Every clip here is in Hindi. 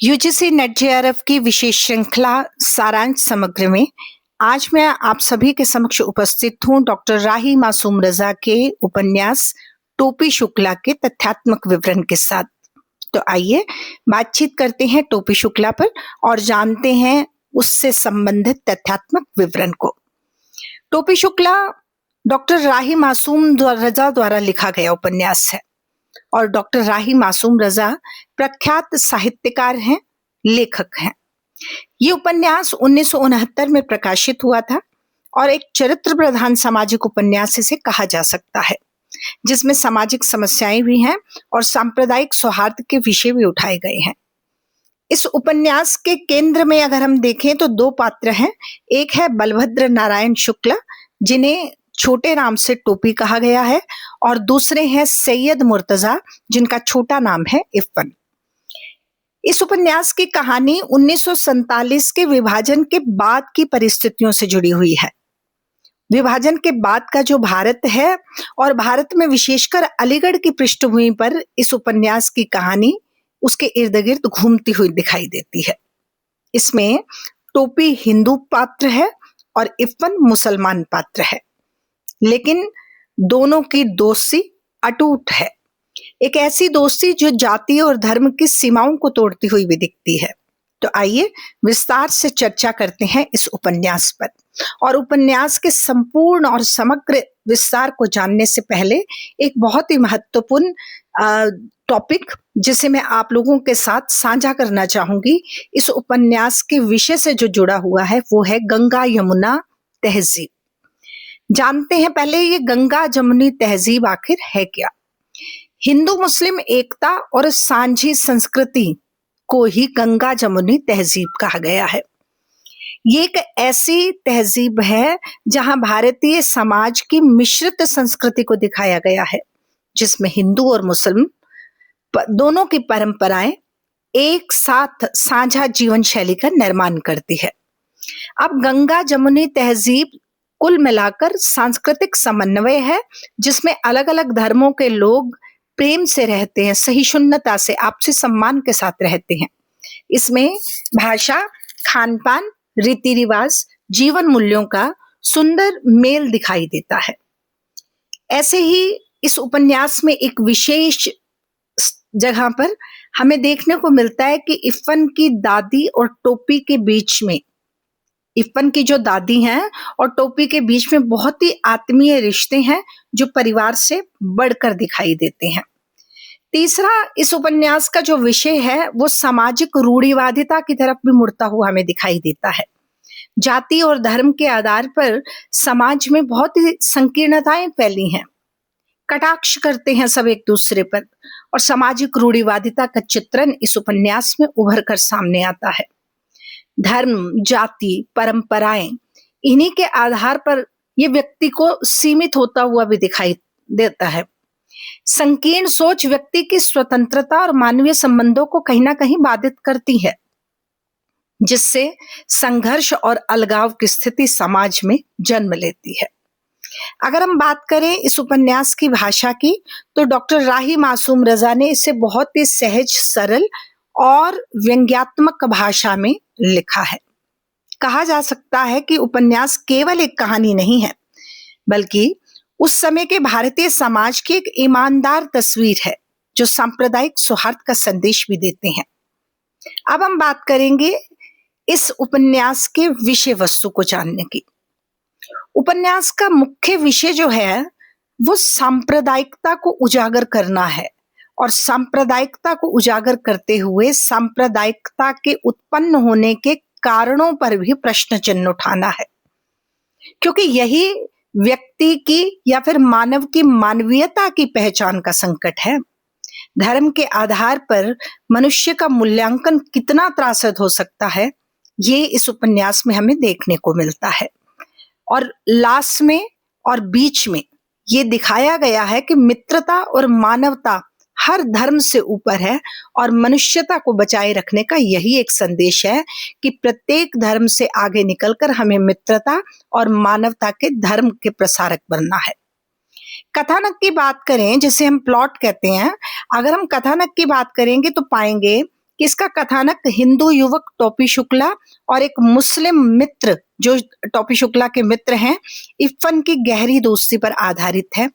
यूजीसी नेट जेआरएफ की विशेष श्रृंखला सारांश समग्र में आज मैं आप सभी के समक्ष उपस्थित हूं डॉक्टर राही मासूम रजा के उपन्यास टोपी शुक्ला के तथ्यात्मक विवरण के साथ। तो आइए बातचीत करते हैं टोपी शुक्ला पर और जानते हैं उससे संबंधित तथ्यात्मक विवरण को। टोपी शुक्ला डॉक्टर राही मासूम रजा द्वारा लिखा गया उपन्यास है और डॉक्टर राही मासूम रजा प्रख्यात साहित्यकार हैं, लेखक हैं। ये उपन्यास 1969 में प्रकाशित हुआ था और एक चरित्र प्रधान सामाजिक उपन्यास इसे कहा जा सकता है, जिसमें सामाजिक समस्याएं भी हैं और सांप्रदायिक सौहार्द के विषय भी उठाए गए हैं। इस उपन्यास के केंद्र में अगर हम देखें तो दो पात्र हैं। एक है बलभद्र नारायण शुक्ला, जिन्हें छोटे नाम से टोपी कहा गया है, और दूसरे हैं सैयद मुर्तजा, जिनका छोटा नाम है इरफान। इस उपन्यास की कहानी 1947 के विभाजन के बाद की परिस्थितियों से जुड़ी हुई है। विभाजन के बाद का जो भारत है और भारत में विशेषकर अलीगढ़ की पृष्ठभूमि पर इस उपन्यास की कहानी उसके इर्द गिर्द घूमती हुई दिखाई देती है। इसमें टोपी हिंदू पात्र है और इरफान मुसलमान पात्र है, लेकिन दोनों की दोस्ती अटूट है। एक ऐसी दोस्ती जो जाति और धर्म की सीमाओं को तोड़ती हुई भी दिखती है। तो आइए विस्तार से चर्चा करते हैं इस उपन्यास पर। और उपन्यास के संपूर्ण और समग्र विस्तार को जानने से पहले एक बहुत ही महत्वपूर्ण टॉपिक जिसे मैं आप लोगों के साथ साझा करना चाहूंगी, इस उपन्यास के विषय से जो जुड़ा हुआ है, वो है गंगा यमुना तहजीब। जानते हैं पहले ये गंगा जमुनी तहजीब आखिर है क्या। हिंदू मुस्लिम एकता और सांझी संस्कृति को ही गंगा जमुनी तहजीब कहा गया है। ये एक ऐसी तहजीब है जहां भारतीय समाज की मिश्रित संस्कृति को दिखाया गया है, जिसमें हिंदू और मुस्लिम दोनों की परंपराएं एक साथ साझा जीवन शैली का निर्माण करती है। अब गंगा जमुनी तहजीब कुल मिलाकर सांस्कृतिक समन्वय है, जिसमें अलग अलग धर्मों के लोग प्रेम से रहते हैं, सहिष्णुता से, आपसी सम्मान के साथ रहते हैं। इसमें भाषा, खान पान, रीति रिवाज, जीवन मूल्यों का सुंदर मेल दिखाई देता है। ऐसे ही इस उपन्यास में एक विशेष जगह पर हमें देखने को मिलता है कि इरफान की दादी और टोपी के बीच में, इरफान की जो दादी हैं और टोपी के बीच में बहुत ही आत्मीय रिश्ते हैं जो परिवार से बढ़कर दिखाई देते हैं। तीसरा, इस उपन्यास का जो विषय है वो सामाजिक रूढ़िवादिता की तरफ भी मुड़ता हुआ हमें दिखाई देता है। जाति और धर्म के आधार पर समाज में बहुत ही संकीर्णताएं फैली हैं, कटाक्ष करते हैं सब एक दूसरे पर, और सामाजिक रूढ़िवादिता का चित्रण इस उपन्यास में उभर कर सामने आता है। धर्म, जाति, परंपराएं, इन्हीं के आधार पर ये व्यक्ति को सीमित होता हुआ भी दिखाई देता है। संकीर्ण सोच व्यक्ति की स्वतंत्रता और मानवीय संबंधों को कहीं ना कहीं बाधित करती है, जिससे संघर्ष और अलगाव की स्थिति समाज में जन्म लेती है। अगर हम बात करें इस उपन्यास की भाषा की, तो डॉक्टर राही मासूम रजा ने इसे बहुत ही सहज, सरल और व्यंग्यात्मक भाषा में लिखा है। कहा जा सकता है कि उपन्यास केवल एक कहानी नहीं है, बल्कि उस समय के भारतीय समाज की एक ईमानदार तस्वीर है जो सांप्रदायिक सौहार्द का संदेश भी देते हैं। अब हम बात करेंगे इस उपन्यास के विषय वस्तु को जानने की। उपन्यास का मुख्य विषय जो है वो सांप्रदायिकता को उजागर करना है, और सांप्रदायिकता को उजागर करते हुए सांप्रदायिकता के उत्पन्न होने के कारणों पर भी प्रश्न चिन्ह उठाना है, क्योंकि यही व्यक्ति की या फिर मानव की मानवीयता की पहचान का संकट है। धर्म के आधार पर मनुष्य का मूल्यांकन कितना त्रासद हो सकता है, ये इस उपन्यास में हमें देखने को मिलता है। और लास्ट में और बीच में ये दिखाया गया है कि मित्रता और मानवता हर धर्म से ऊपर है, और मनुष्यता को बचाए रखने का यही एक संदेश है कि प्रत्येक धर्म से आगे निकलकर हमें मित्रता और मानवता के धर्म के प्रसारक बनना है। कथानक की बात करें, जिसे हम प्लॉट कहते हैं, अगर हम कथानक की बात करेंगे तो पाएंगे कि इसका कथानक हिंदू युवक टोपी शुक्ला और एक मुस्लिम मित्र जो टोपी शुक्ला के मित्र हैं, इरफान की गहरी दोस्ती पर आधारित है,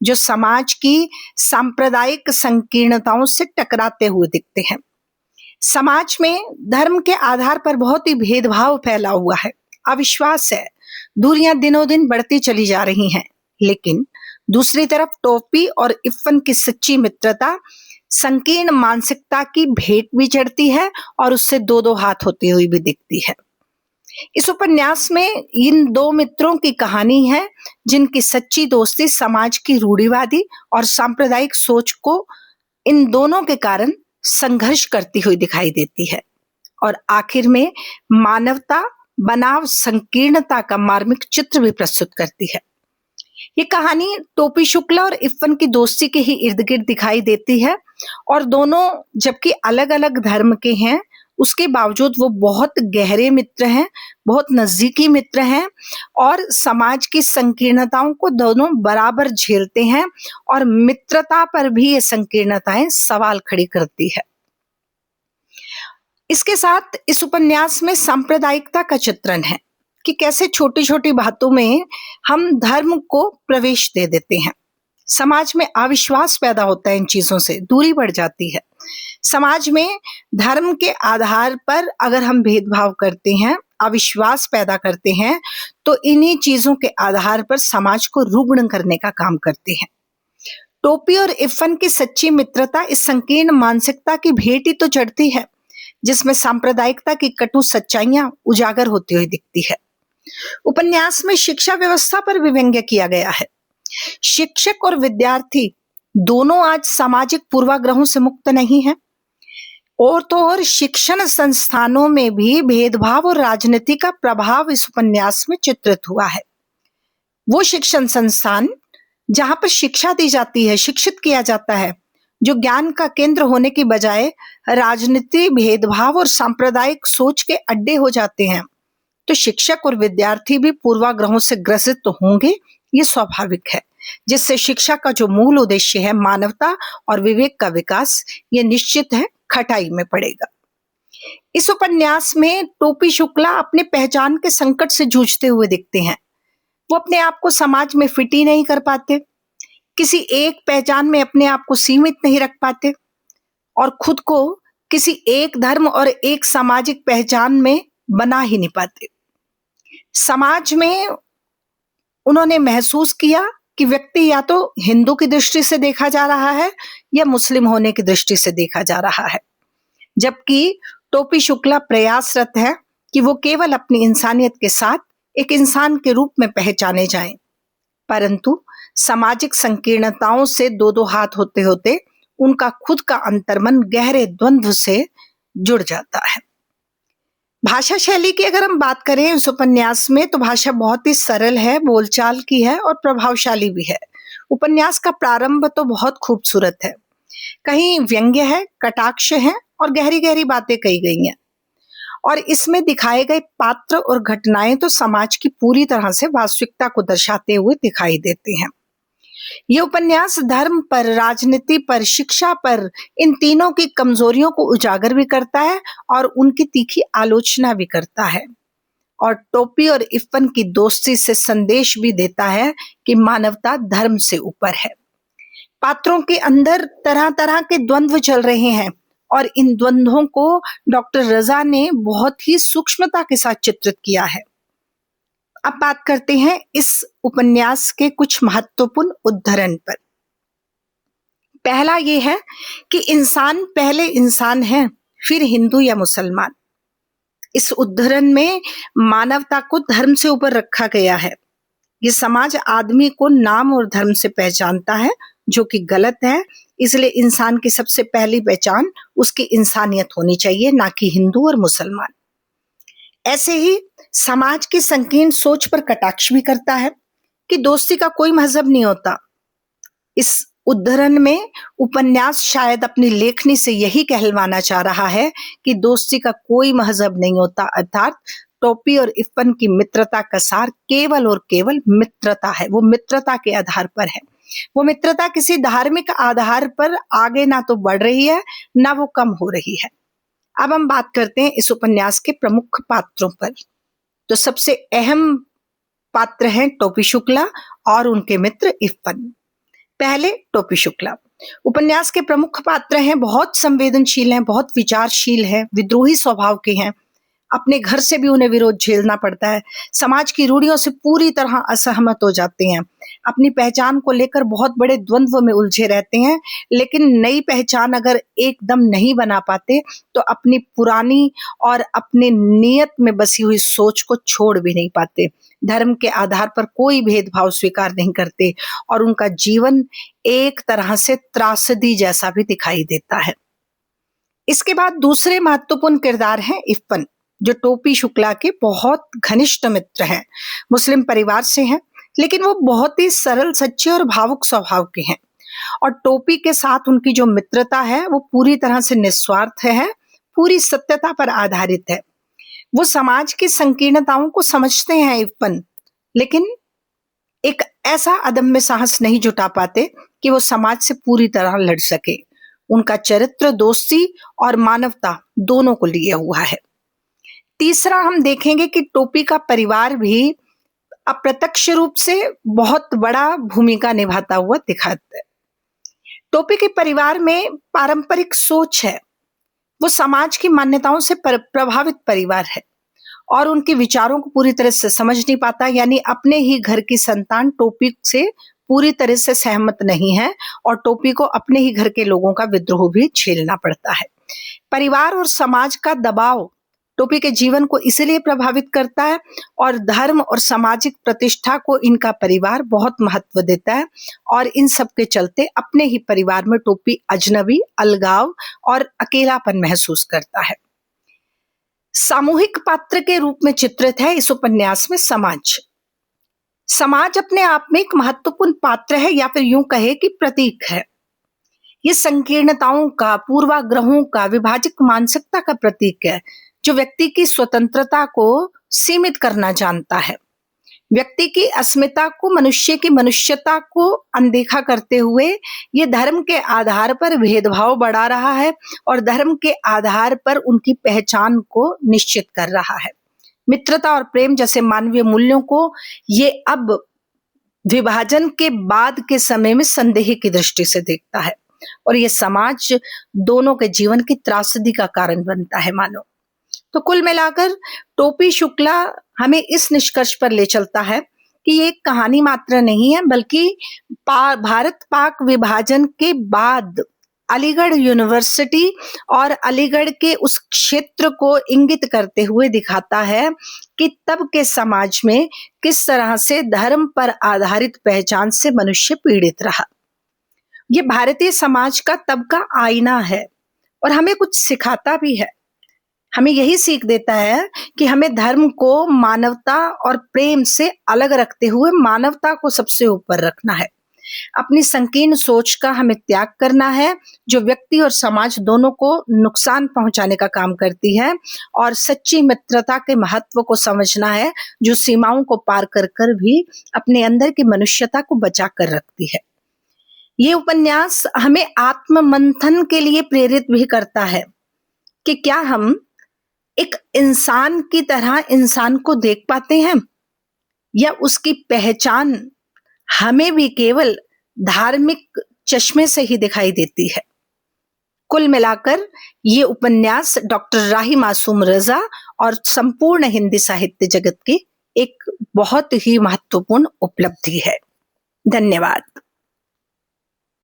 जो समाज की सांप्रदायिक संकीर्णताओं से टकराते हुए दिखते हैं। समाज में धर्म के आधार पर बहुत ही भेदभाव फैला हुआ है, अविश्वास है, दूरियां दिनों दिन बढ़ती चली जा रही हैं। लेकिन दूसरी तरफ टोपी और इरफान की सच्ची मित्रता संकीर्ण मानसिकता की भेंट भी चढ़ती है और उससे दो दो हाथ होती हुई भी दिखती है। इस उपन्यास में इन दो मित्रों की कहानी है जिनकी सच्ची दोस्ती समाज की रूढ़िवादी और सांप्रदायिक सोच को इन दोनों के कारण संघर्ष करती हुई दिखाई देती है और आखिर में मानवता बनाम संकीर्णता का मार्मिक चित्र भी प्रस्तुत करती है। ये कहानी टोपी शुक्ला और इरफान की दोस्ती के ही इर्द गिर्द दिखाई देती है और दोनों जबकि अलग अलग धर्म के हैं, उसके बावजूद वो बहुत गहरे मित्र हैं, बहुत नजदीकी मित्र हैं और समाज की संकीर्णताओं को दोनों बराबर झेलते हैं और मित्रता पर भी ये संकीर्णताएं सवाल खड़ी करती है। इसके साथ इस उपन्यास में सांप्रदायिकता का चित्रण है कि कैसे छोटी छोटी बातों में हम धर्म को प्रवेश दे देते हैं। समाज में अविश्वास पैदा होता है, इन चीजों से दूरी बढ़ जाती है। समाज में धर्म के आधार पर अगर हम भेदभाव करते हैं, अविश्वास पैदा करते हैं, तो इन्हीं चीजों के आधार पर समाज को रुग्ण करने का काम करते हैं। टोपी और इरफान की सच्ची मित्रता इस संकीर्ण मानसिकता की भेंट ही तो चढ़ती है जिसमें सांप्रदायिकता की कटु सच्चाइयां उजागर होती हुई दिखती है। उपन्यास में शिक्षा व्यवस्था पर भी व्यंग्य किया गया है। शिक्षक और विद्यार्थी दोनों आज सामाजिक पूर्वाग्रहों से मुक्त नहीं है और तो और शिक्षण संस्थानों में भी भेदभाव और राजनीति का प्रभाव इस उपन्यास में चित्रित हुआ है। वो शिक्षण संस्थान जहां पर शिक्षा दी जाती है, शिक्षित किया जाता है, जो ज्ञान का केंद्र होने की बजाय राजनीति, भेदभाव और सांप्रदायिक सोच के अड्डे हो जाते हैं, तो शिक्षक और विद्यार्थी भी पूर्वाग्रहों से ग्रसित तो होंगे, ये स्वाभाविक है, जिससे शिक्षा का जो मूल उद्देश्य है मानवता और विवेक का विकास, ये निश्चित है खटाई में पड़ेगा। इस उपन्यास में टोपी शुक्ला अपने पहचान के संकट से जूझते हुए दिखते हैं। वो अपने आप को समाज में फिट ही नहीं कर पाते, किसी एक पहचान में अपने आप को सीमित नहीं रख पाते और खुद को किसी एक धर्म और एक सामाजिक पहचान में बना ही नहीं पाते। समाज में उन्होंने महसूस किया कि व्यक्ति या तो हिंदू की दृष्टि से देखा जा रहा है या मुस्लिम होने की दृष्टि से देखा जा रहा है, जबकि टोपी शुक्ला प्रयासरत है कि वो केवल अपनी इंसानियत के साथ एक इंसान के रूप में पहचाने जाएं, परंतु सामाजिक संकीर्णताओं से दो दो हाथ होते होते उनका खुद का अंतर्मन गहरे द्वंद्व से जुड़ जाता है। भाषा शैली की अगर हम बात करें इस उपन्यास में, तो भाषा बहुत ही सरल है, बोलचाल की है और प्रभावशाली भी है। उपन्यास का प्रारंभ तो बहुत खूबसूरत है, कहीं व्यंग्य है, कटाक्ष है और गहरी गहरी बातें कही गई हैं और इसमें दिखाए गए पात्र और घटनाएं तो समाज की पूरी तरह से वास्तविकता को दर्शाते हुए दिखाई देते हैं। ये उपन्यास धर्म पर, राजनीति पर, शिक्षा पर, इन तीनों की कमजोरियों को उजागर भी करता है और उनकी तीखी आलोचना भी करता है और टोपी और इरफान की दोस्ती से संदेश भी देता है कि मानवता धर्म से ऊपर है। पात्रों के अंदर तरह तरह के द्वंद्व चल रहे हैं और इन द्वंद्वों को डॉक्टर रजा ने बहुत ही सूक्ष्मता के साथ चित्रित किया है। अब बात करते हैं इस उपन्यास के कुछ महत्वपूर्ण उद्धरण पर। पहला ये है कि इंसान पहले इंसान है, फिर हिंदू या मुसलमान। इस उद्धरण में मानवता को धर्म से ऊपर रखा गया है। ये समाज आदमी को नाम और धर्म से पहचानता है, जो कि गलत है। इसलिए इंसान की सबसे पहली पहचान उसकी इंसानियत होनी चाहिए, ना कि हिंदू और मुसलमान। ऐसे ही समाज की संकीर्ण सोच पर कटाक्ष भी करता है कि दोस्ती का कोई मजहब नहीं होता। इस उद्धरण में उपन्यास शायद अपनी लेखनी से यही कहलवाना चाह रहा है कि दोस्ती का कोई मजहब नहीं होता, अर्थात टोपी और इरफान की मित्रता का सार केवल और केवल मित्रता है। वो मित्रता के आधार पर है। वो मित्रता किसी धार्मिक आधार पर आगे ना तो बढ़ रही है, ना वो कम हो रही है। अब हम बात करते हैं इस उपन्यास के प्रमुख पात्रों पर। तो सबसे अहम पात्र हैं टोपी शुक्ला और उनके मित्र इफ्फन। पहले टोपी शुक्ला उपन्यास के प्रमुख पात्र हैं, बहुत संवेदनशील हैं, बहुत विचारशील हैं, विद्रोही स्वभाव के हैं। अपने घर से भी उन्हें विरोध झेलना पड़ता है, समाज की रूढ़ियों से पूरी तरह असहमत हो जाते हैं, अपनी पहचान को लेकर बहुत बड़े द्वंद्व में उलझे रहते हैं, लेकिन नई पहचान अगर एकदम नहीं बना पाते तो अपनी पुरानी और अपने नियत में बसी हुई सोच को छोड़ भी नहीं पाते। धर्म के आधार पर कोई भेदभाव स्वीकार नहीं करते और उनका जीवन एक तरह से त्रासदी जैसा भी दिखाई देता है। इसके बाद दूसरे महत्वपूर्ण किरदार हैं इफ्फन, जो टोपी शुक्ला के बहुत घनिष्ठ मित्र हैं। मुस्लिम परिवार से हैं, लेकिन वो बहुत ही सरल, सच्चे और भावुक स्वभाव के हैं और टोपी के साथ उनकी जो मित्रता है वो पूरी तरह से निस्वार्थ है, पूरी सत्यता पर आधारित है। वो समाज की संकीर्णताओं को समझते हैं इफ्फन, लेकिन एक ऐसा अदम्य साहस नहीं जुटा पाते कि वो समाज से पूरी तरह लड़ सके। उनका चरित्र दोस्ती और मानवता दोनों को लिए हुआ है। तीसरा हम देखेंगे कि टोपी का परिवार भी अप्रत्यक्ष रूप से बहुत बड़ा भूमिका निभाता हुआ दिखाता है। टोपी के परिवार में पारंपरिक सोच है, वो समाज की मान्यताओं से प्रभावित परिवार है और उनके विचारों को पूरी तरह से समझ नहीं पाता, यानी अपने ही घर की संतान टोपी से पूरी तरह से सहमत नहीं है और टोपी को अपने ही घर के लोगों का विद्रोह भी झेलना पड़ता है। परिवार और समाज का दबाव टोपी के जीवन को इसलिए प्रभावित करता है और धर्म और सामाजिक प्रतिष्ठा को इनका परिवार बहुत महत्व देता है और इन सब के चलते अपने ही परिवार में टोपी अजनबी, अलगाव और अकेलापन महसूस करता है। सामूहिक पात्र के रूप में चित्रित है इस उपन्यास में समाज। समाज अपने आप में एक महत्वपूर्ण पात्र है, या फिर यूं कहे कि प्रतीक है। ये संकीर्णताओं का, पूर्वाग्रहों का, विभाजक मानसिकता का प्रतीक है, जो व्यक्ति की स्वतंत्रता को सीमित करना जानता है, व्यक्ति की अस्मिता को, मनुष्य की मनुष्यता को अनदेखा करते हुए ये धर्म के आधार पर भेदभाव बढ़ा रहा है और धर्म के आधार पर उनकी पहचान को निश्चित कर रहा है। मित्रता और प्रेम जैसे मानवीय मूल्यों को ये अब विभाजन के बाद के समय में संदेह की दृष्टि से देखता है और ये समाज दोनों के जीवन की त्रासदी का कारण बनता है मानो। तो कुल मिलाकर टोपी शुक्ला हमें इस निष्कर्ष पर ले चलता है कि ये एक कहानी मात्र नहीं है, बल्कि भारत पाक विभाजन के बाद अलीगढ़ यूनिवर्सिटी और अलीगढ़ के उस क्षेत्र को इंगित करते हुए दिखाता है कि तब के समाज में किस तरह से धर्म पर आधारित पहचान से मनुष्य पीड़ित रहा। ये भारतीय समाज का तब का आईना है और हमें कुछ सिखाता भी है। हमें यही सीख देता है कि हमें धर्म को मानवता और प्रेम से अलग रखते हुए मानवता को सबसे ऊपर रखना है। अपनी संकीर्ण सोच का हमें त्याग करना है, जो व्यक्ति और समाज दोनों को नुकसान पहुंचाने का काम करती है, और सच्ची मित्रता के महत्व को समझना है, जो सीमाओं को पार कर कर भी अपने अंदर की मनुष्यता को बचा कर रखती है। ये उपन्यास हमें आत्ममंथन के लिए प्रेरित भी करता है कि क्या हम एक इंसान की तरह इंसान को देख पाते हैं, या उसकी पहचान हमें भी केवल धार्मिक चश्मे से ही दिखाई देती है। कुल मिलाकर ये उपन्यास डॉक्टर राही मासूम रजा और संपूर्ण हिंदी साहित्य जगत की एक बहुत ही महत्वपूर्ण उपलब्धि है। धन्यवाद।